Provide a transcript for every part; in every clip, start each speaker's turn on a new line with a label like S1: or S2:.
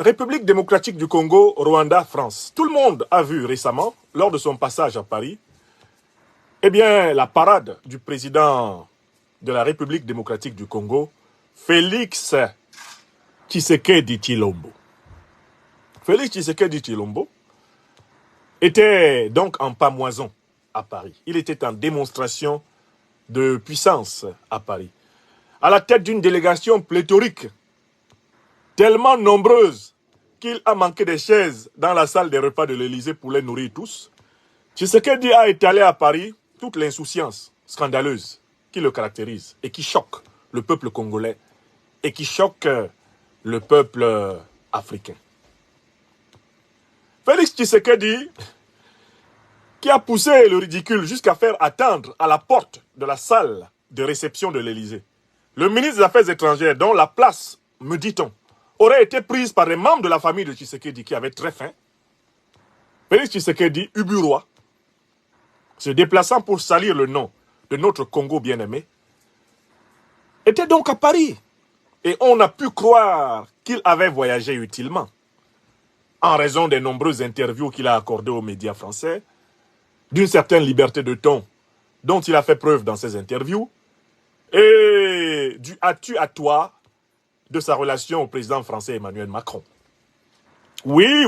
S1: République démocratique du Congo, Rwanda, France. Tout le monde a vu récemment, lors de son passage à Paris, eh bien, la parade du président de la République démocratique du Congo, Félix Tshisekedi Tshilombo. Félix Tshisekedi Tshilombo était donc en pamoison à Paris. Il était en démonstration de puissance à Paris, à la tête d'une délégation pléthorique, tellement nombreuse qu'il a manqué des chaises dans la salle des repas de l'Élysée pour les nourrir tous. Tshisekedi a étalé à Paris toute l'insouciance scandaleuse qui le caractérise et qui choque le peuple congolais et qui choque le peuple africain. Félix Tshisekedi, qui a poussé le ridicule jusqu'à faire attendre à la porte de la salle de réception de l'Élysée le ministre des Affaires étrangères, dont la place, me dit-on, aurait été prise par des membres de la famille de Tshisekedi qui avaient très faim. Félix Tshisekedi, uburois, se déplaçant pour salir le nom de notre Congo bien-aimé, était donc à Paris. Et on a pu croire qu'il avait voyagé utilement, en raison des nombreuses interviews qu'il a accordées aux médias français, d'une certaine liberté de ton dont il a fait preuve dans ses interviews, et du as-tu à toi de sa relation au président français Emmanuel Macron. Oui.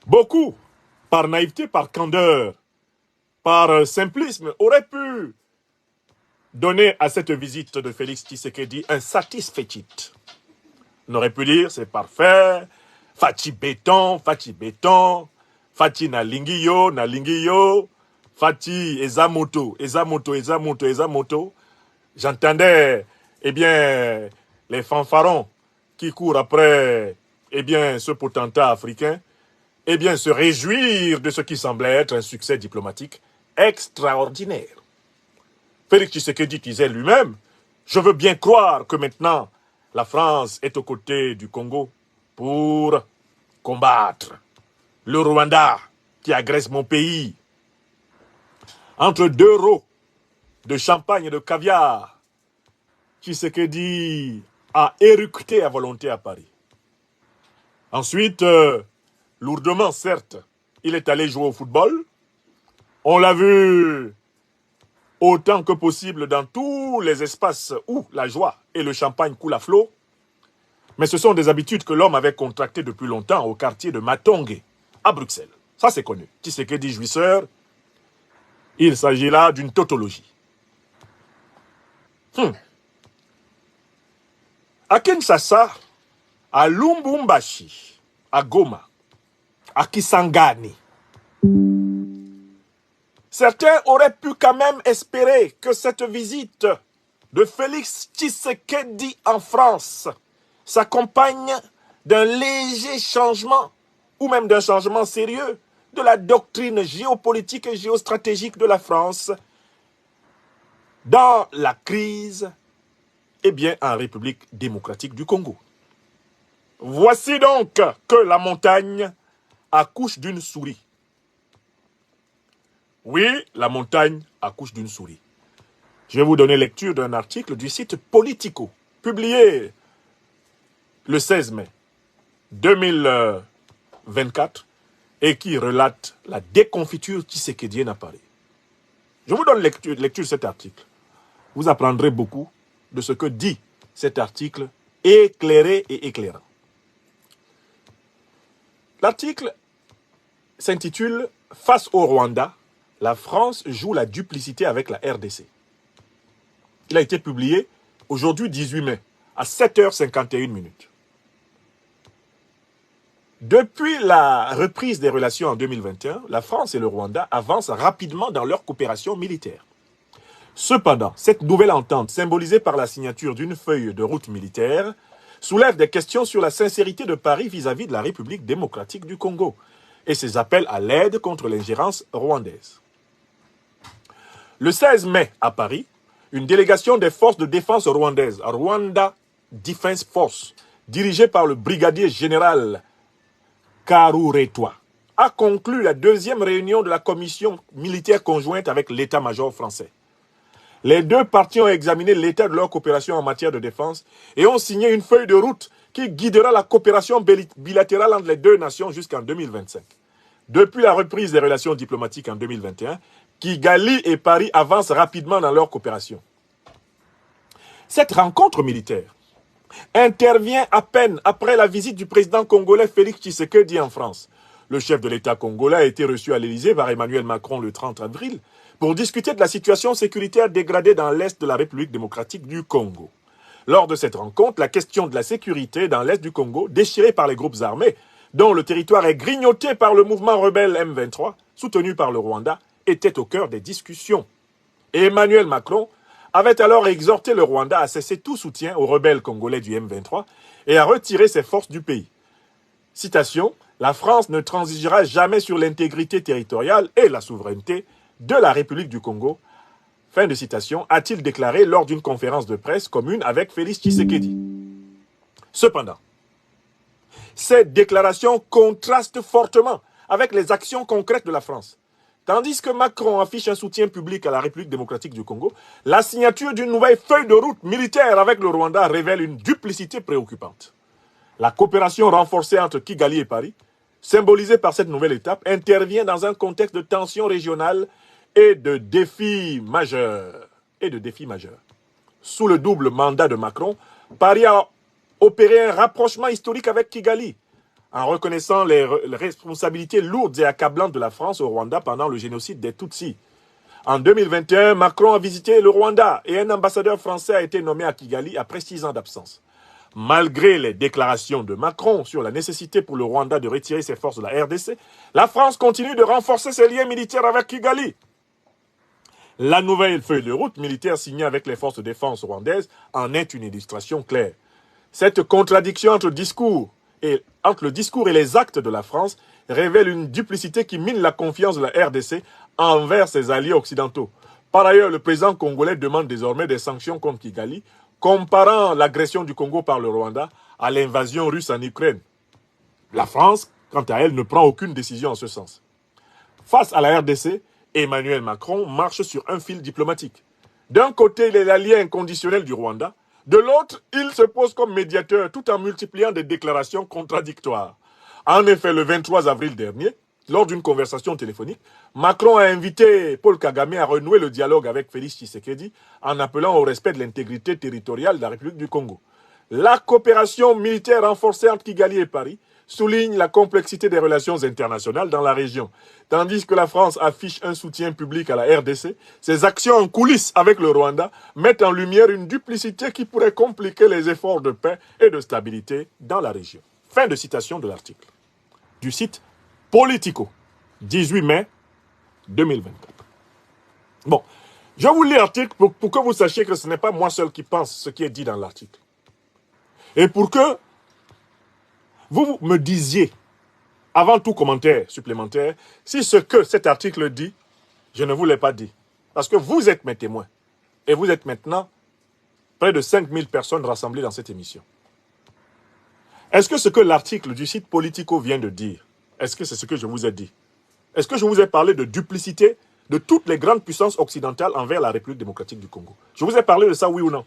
S1: Beaucoup, par naïveté, par candeur, par simplisme, auraient pu donner à cette visite de Félix Tshisekedi un satisfecit. On aurait pu dire, c'est parfait, Fati béton, Fati Nalingiyo, Fati Ezamoto. J'entendais, eh bien, les fanfarons qui courent après, eh bien, ce potentat africain, eh bien, se réjouir de ce qui semblait être un succès diplomatique extraordinaire. Félix Tshisekedi disait lui-même, je veux bien croire que maintenant, la France est aux côtés du Congo pour combattre le Rwanda qui agresse mon pays. Entre 2 rots de champagne et de caviar, Tshisekedi a éructé à volonté à Paris. Ensuite, lourdement certes, il est allé jouer au football. On l'a vu autant que possible dans tous les espaces où la joie et le champagne coulent à flot. Mais ce sont des habitudes que l'homme avait contractées depuis longtemps au quartier de Matongé, à Bruxelles. Ça, c'est connu. Tshisekedi jouisseur, il s'agit là d'une tautologie. À Kinshasa, à Lubumbashi, à Goma, à Kisangani, certains auraient pu quand même espérer que cette visite de Félix Tshisekedi en France s'accompagne d'un léger changement, ou même d'un changement sérieux, de la doctrine géopolitique et géostratégique de la France dans la crise, eh bien, en République démocratique du Congo. Voici donc que la montagne accouche d'une souris. Oui, la montagne accouche d'une souris. Je vais vous donner lecture d'un article du site Politico, publié le 16 mai 2024, et qui relate la déconfiture tshisekedienne à Paris. Je vous donne lecture de cet article. Vous apprendrez beaucoup de ce que dit cet article éclairé et éclairant. L'article s'intitule « Face au Rwanda, la France joue la duplicité avec la RDC ». Il a été publié aujourd'hui 18 mai à 7h51. Depuis la reprise des relations en 2021, la France et le Rwanda avancent rapidement dans leur coopération militaire. Cependant, cette nouvelle entente, symbolisée par la signature d'une feuille de route militaire, soulève des questions sur la sincérité de Paris vis-à-vis de la République démocratique du Congo et ses appels à l'aide contre l'ingérence rwandaise. Le 16 mai, à Paris, une délégation des forces de défense rwandaises, Rwanda Defense Force, dirigée par le brigadier général Karuretwa, a conclu la 2e réunion de la commission militaire conjointe avec l'état-major français. Les deux parties ont examiné l'état de leur coopération en matière de défense et ont signé une feuille de route qui guidera la coopération bilatérale entre les deux nations jusqu'en 2025. Depuis la reprise des relations diplomatiques en 2021, Kigali et Paris avancent rapidement dans leur coopération. Cette rencontre militaire intervient à peine après la visite du président congolais Félix Tshisekedi en France. Le chef de l'État congolais a été reçu à l'Élysée par Emmanuel Macron le 30 avril pour discuter de la situation sécuritaire dégradée dans l'Est de la République démocratique du Congo. Lors de cette rencontre, la question de la sécurité dans l'Est du Congo, déchirée par les groupes armés, dont le territoire est grignoté par le mouvement rebelle M23, soutenu par le Rwanda, était au cœur des discussions. Et Emmanuel Macron avait alors exhorté le Rwanda à cesser tout soutien aux rebelles congolais du M23 et à retirer ses forces du pays. Citation, « La France ne transigera jamais sur l'intégrité territoriale et la souveraineté de la République du Congo », fin de citation, a-t-il déclaré lors d'une conférence de presse commune avec Félix Tshisekedi. Cependant, cette déclaration contraste fortement avec les actions concrètes de la France. Tandis que Macron affiche un soutien public à la République démocratique du Congo, la signature d'une nouvelle feuille de route militaire avec le Rwanda révèle une duplicité préoccupante. La coopération renforcée entre Kigali et Paris, symbolisée par cette nouvelle étape, intervient dans un contexte de tensions régionales et de défis majeurs. Sous le double mandat de Macron, Paris a opéré un rapprochement historique avec Kigali, en reconnaissant les responsabilités lourdes et accablantes de la France au Rwanda pendant le génocide des Tutsis. En 2021, Macron a visité le Rwanda et un ambassadeur français a été nommé à Kigali après 6 ans d'absence. Malgré les déclarations de Macron sur la nécessité pour le Rwanda de retirer ses forces de la RDC, la France continue de renforcer ses liens militaires avec Kigali. La nouvelle feuille de route militaire signée avec les forces de défense rwandaises en est une illustration claire. Cette contradiction entre le discours et les actes de la France révèle une duplicité qui mine la confiance de la RDC envers ses alliés occidentaux. Par ailleurs, le président congolais demande désormais des sanctions contre Kigali, comparant l'agression du Congo par le Rwanda à l'invasion russe en Ukraine. La France, quant à elle, ne prend aucune décision en ce sens. Face à la RDC, Emmanuel Macron marche sur un fil diplomatique. D'un côté, il est l'allié inconditionnel du Rwanda. De l'autre, il se pose comme médiateur tout en multipliant des déclarations contradictoires. En effet, le 23 avril dernier, lors d'une conversation téléphonique, Macron a invité Paul Kagame à renouer le dialogue avec Félix Tshisekedi en appelant au respect de l'intégrité territoriale de la République du Congo. La coopération militaire renforcée entre Kigali et Paris souligne la complexité des relations internationales dans la région. Tandis que la France affiche un soutien public à la RDC, ses actions en coulisses avec le Rwanda mettent en lumière une duplicité qui pourrait compliquer les efforts de paix et de stabilité dans la région. Fin de citation de l'article. Du site Politico, 18 mai 2024. Bon, je vous lis l'article pour que vous sachiez que ce n'est pas moi seul qui pense ce qui est dit dans l'article. Et pour que vous me disiez, avant tout commentaire supplémentaire, si ce que cet article dit, je ne vous l'ai pas dit. Parce que vous êtes mes témoins. Et vous êtes maintenant près de 5000 personnes rassemblées dans cette émission. Est-ce que ce que l'article du site Politico vient de dire, est-ce que c'est ce que je vous ai dit? Est-ce que je vous ai parlé de duplicité de toutes les grandes puissances occidentales envers la République démocratique du Congo? Je vous ai parlé de ça, oui ou non?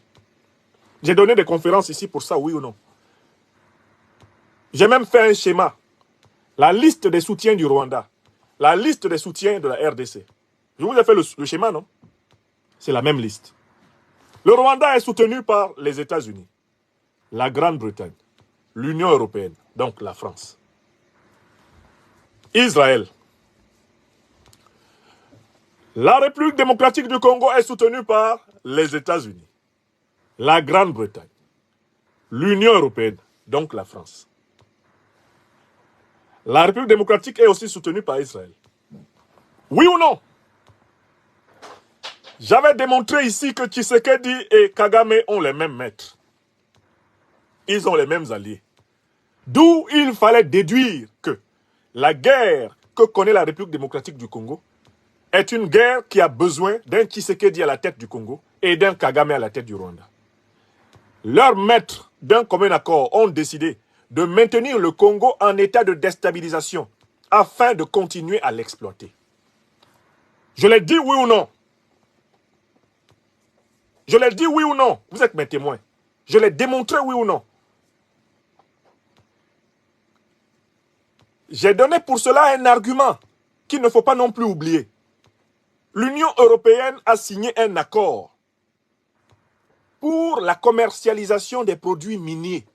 S1: J'ai donné des conférences ici pour ça, oui ou non? J'ai même fait un schéma. La liste des soutiens du Rwanda. La liste des soutiens de la RDC. Je vous ai fait le schéma, non? C'est la même liste. Le Rwanda est soutenu par les États-Unis, la Grande-Bretagne, l'Union européenne, donc la France. Israël. La République démocratique du Congo est soutenue par les États-Unis, la Grande-Bretagne, l'Union européenne, donc la France. La République démocratique est aussi soutenue par Israël. Oui ou non? J'avais démontré ici que Tshisekedi et Kagame ont les mêmes maîtres. Ils ont les mêmes alliés. D'où il fallait déduire que la guerre que connaît la République démocratique du Congo est une guerre qui a besoin d'un Tshisekedi à la tête du Congo et d'un Kagame à la tête du Rwanda. Leurs maîtres d'un commun accord ont décidé de maintenir le Congo en état de déstabilisation afin de continuer à l'exploiter. Je l'ai dit, oui ou non? Je l'ai dit oui ou non. Vous êtes mes témoins. Je l'ai démontré oui ou non. J'ai donné pour cela un argument qu'il ne faut pas non plus oublier. L'Union européenne a signé un accord pour la commercialisation des produits miniers.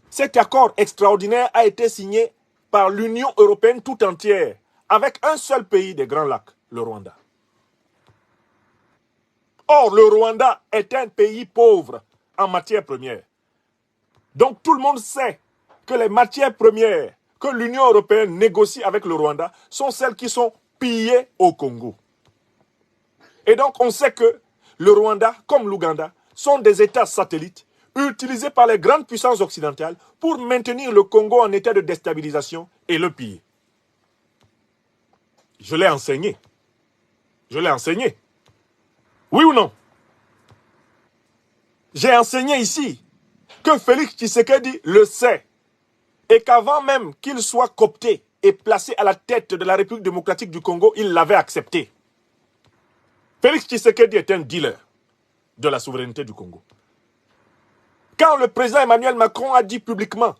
S1: Cet accord extraordinaire a été signé par l'Union européenne tout entière, avec un seul pays des Grands Lacs, le Rwanda. Or, le Rwanda est un pays pauvre en matières premières. Donc, tout le monde sait que les matières premières que l'Union européenne négocie avec le Rwanda sont celles qui sont pillées au Congo. Et donc, on sait que le Rwanda, comme l'Ouganda, sont des États satellites utilisés par les grandes puissances occidentales pour maintenir le Congo en état de déstabilisation et le piller. Je l'ai enseigné. Je l'ai enseigné. Oui ou non? J'ai enseigné ici que Félix Tshisekedi le sait et qu'avant même qu'il soit coopté et placé à la tête de la République démocratique du Congo, il l'avait accepté. Félix Tshisekedi est un dealer de la souveraineté du Congo. Quand le président Emmanuel Macron a dit publiquement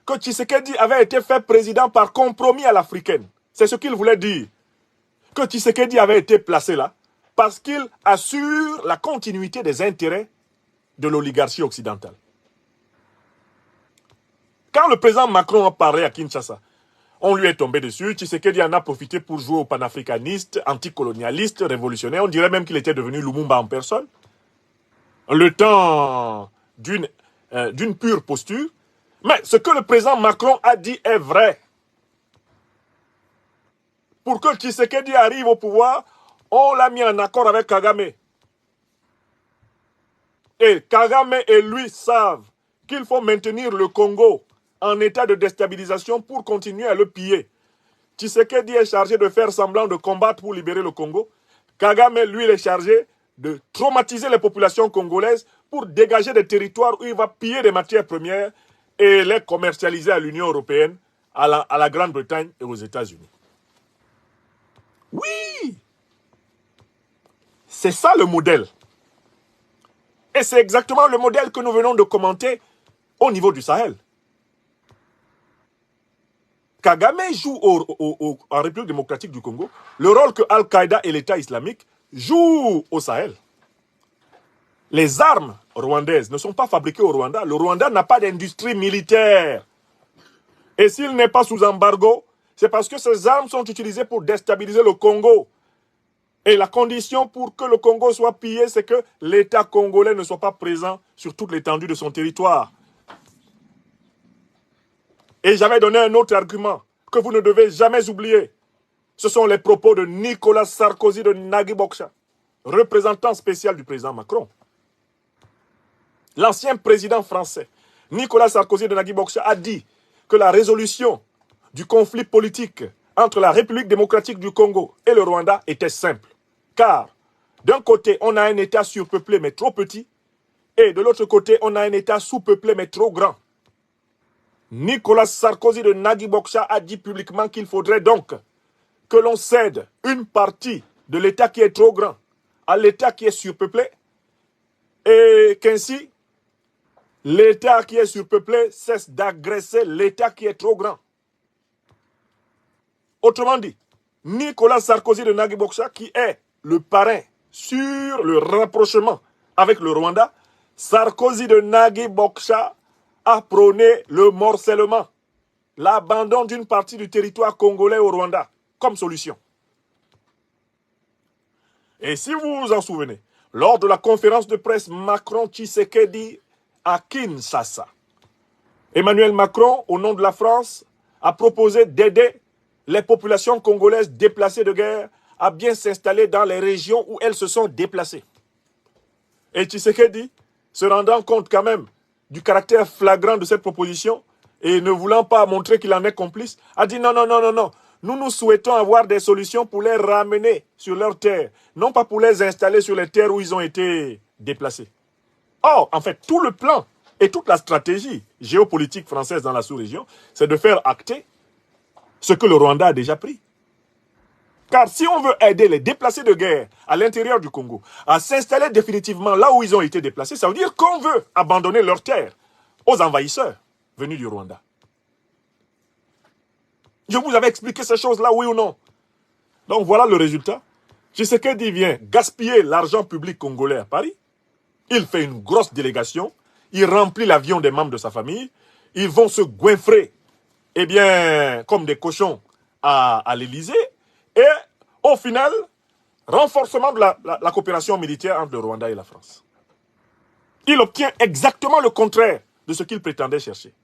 S1: que Tshisekedi avait été fait président par compromis à l'africaine, c'est ce qu'il voulait dire. Que Tshisekedi avait été placé là parce qu'il assure la continuité des intérêts de l'oligarchie occidentale. Quand le président Macron a parlé à Kinshasa, on lui est tombé dessus. Tshisekedi en a profité pour jouer au panafricaniste, anticolonialiste, révolutionnaire. On dirait même qu'il était devenu Lumumba en personne. Le temps d'une pure posture. Mais ce que le président Macron a dit est vrai. Pour que Tshisekedi arrive au pouvoir, on l'a mis en accord avec Kagame. Et Kagame et lui savent qu'il faut maintenir le Congo en état de déstabilisation pour continuer à le piller. Tshisekedi est chargé de faire semblant de combattre pour libérer le Congo. Kagame, lui, est chargé de traumatiser les populations congolaises pour dégager des territoires où il va piller des matières premières et les commercialiser à l'Union européenne, à la Grande-Bretagne et aux États-Unis. Oui! C'est ça le modèle. Et c'est exactement le modèle que nous venons de commenter au niveau du Sahel. Kagame joue en République démocratique du Congo le rôle que Al-Qaïda et l'État islamique jouent au Sahel. Les armes rwandaises ne sont pas fabriquées au Rwanda. Le Rwanda n'a pas d'industrie militaire. Et s'il n'est pas sous embargo, c'est parce que ces armes sont utilisées pour déstabiliser le Congo. Et la condition pour que le Congo soit pillé, c'est que l'État congolais ne soit pas présent sur toute l'étendue de son territoire. Et j'avais donné un autre argument que vous ne devez jamais oublier. Ce sont les propos de Nicolas Sarkozy de Nagui Boksha, représentant spécial du président Macron. L'ancien président français, Nicolas Sarkozy de Nagui Boksha, a dit que la résolution du conflit politique entre la République démocratique du Congo et le Rwanda était simple. Car d'un côté, on a un État surpeuplé mais trop petit, et de l'autre côté, on a un État sous-peuplé mais trop grand. Nicolas Sarkozy de Nagui Boksha a dit publiquement qu'il faudrait donc que l'on cède une partie de l'État qui est trop grand à l'État qui est surpeuplé et qu'ainsi l'État qui est surpeuplé cesse d'agresser l'État qui est trop grand. Autrement dit, Nicolas Sarkozy de Nagui Boksha, qui est le parrain sur le rapprochement avec le Rwanda, Sarkozy de Nagui Boksha a prôné le morcellement, l'abandon d'une partie du territoire congolais au Rwanda comme solution. Et si vous vous en souvenez, lors de la conférence de presse Macron-Tshisekedi à Kinshasa, Emmanuel Macron, au nom de la France, a proposé d'aider les populations congolaises déplacées de guerre à bien s'installer dans les régions où elles se sont déplacées. Et Tshisekedi, se rendant compte quand même du caractère flagrant de cette proposition et ne voulant pas montrer qu'il en est complice, a dit non, non, non, non, non. Nous souhaitons avoir des solutions pour les ramener sur leurs terres, non pas pour les installer sur les terres où ils ont été déplacés. Or, en fait, tout le plan et toute la stratégie géopolitique française dans la sous-région, c'est de faire acter ce que le Rwanda a déjà pris. Car si on veut aider les déplacés de guerre à l'intérieur du Congo à s'installer définitivement là où ils ont été déplacés, ça veut dire qu'on veut abandonner leurs terres aux envahisseurs venus du Rwanda. Je vous avais expliqué ces choses-là, oui ou non? Donc voilà le résultat. Tshisekedi vient gaspiller l'argent public congolais à Paris. Il fait une grosse délégation. Il remplit l'avion des membres de sa famille. Ils vont se goinfrer, eh bien, comme des cochons à l'Élysée. Et au final, renforcement de la coopération militaire entre le Rwanda et la France. Il obtient exactement le contraire de ce qu'il prétendait chercher.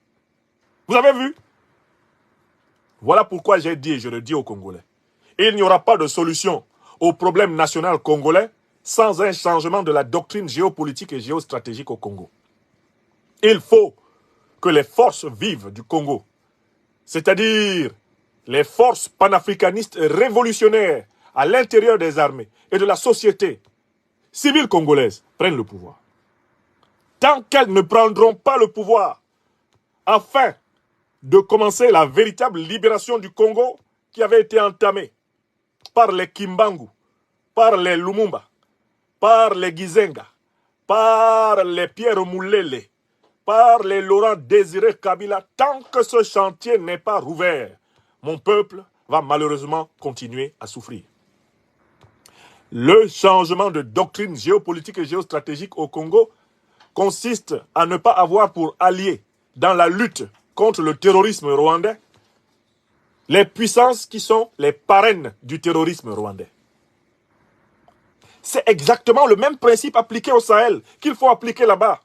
S1: Vous avez vu? Voilà pourquoi j'ai dit et je le dis aux Congolais. Il n'y aura pas de solution au problème national congolais sans un changement de la doctrine géopolitique et géostratégique au Congo. Il faut que les forces vives du Congo, c'est-à-dire les forces panafricanistes révolutionnaires à l'intérieur des armées et de la société civile congolaise, prennent le pouvoir. Tant qu'elles ne prendront pas le pouvoir, afin de commencer la véritable libération du Congo qui avait été entamée par les Kimbangu, par les Lumumba, par les Gizenga, par les Pierre Moulele, par les Laurent Désiré Kabila, tant que ce chantier n'est pas rouvert, mon peuple va malheureusement continuer à souffrir. Le changement de doctrine géopolitique et géostratégique au Congo consiste à ne pas avoir pour alliés dans la lutte contre le terrorisme rwandais les puissances qui sont les parraines du terrorisme rwandais. C'est exactement le même principe appliqué au Sahel qu'il faut appliquer là-bas.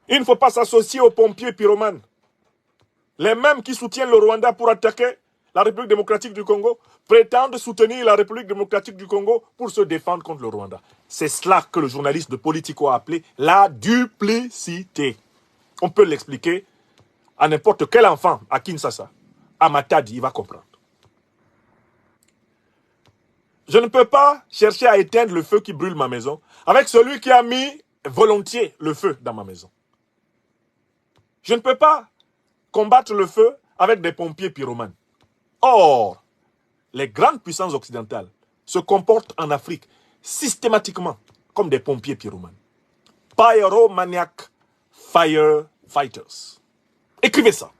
S1: Il ne faut pas s'associer aux pompiers pyromanes. Les mêmes qui soutiennent le Rwanda pour attaquer la République démocratique du Congo prétendent soutenir la République démocratique du Congo pour se défendre contre le Rwanda. C'est cela que le journaliste de Politico a appelé la duplicité. On peut l'expliquer à n'importe quel enfant à Kinshasa. À Matadi, il va comprendre. Je ne peux pas chercher à éteindre le feu qui brûle ma maison avec celui qui a mis volontiers le feu dans ma maison. Je ne peux pas combattre le feu avec des pompiers pyromanes. Or, les grandes puissances occidentales se comportent en Afrique systématiquement comme des pompiers pyromanes. Pyromaniac firefighters. Écrivez ça.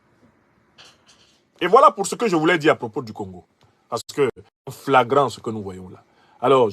S1: Et voilà pour ce que je voulais dire à propos du Congo. Parce que c'est flagrant ce que nous voyons là. Alors,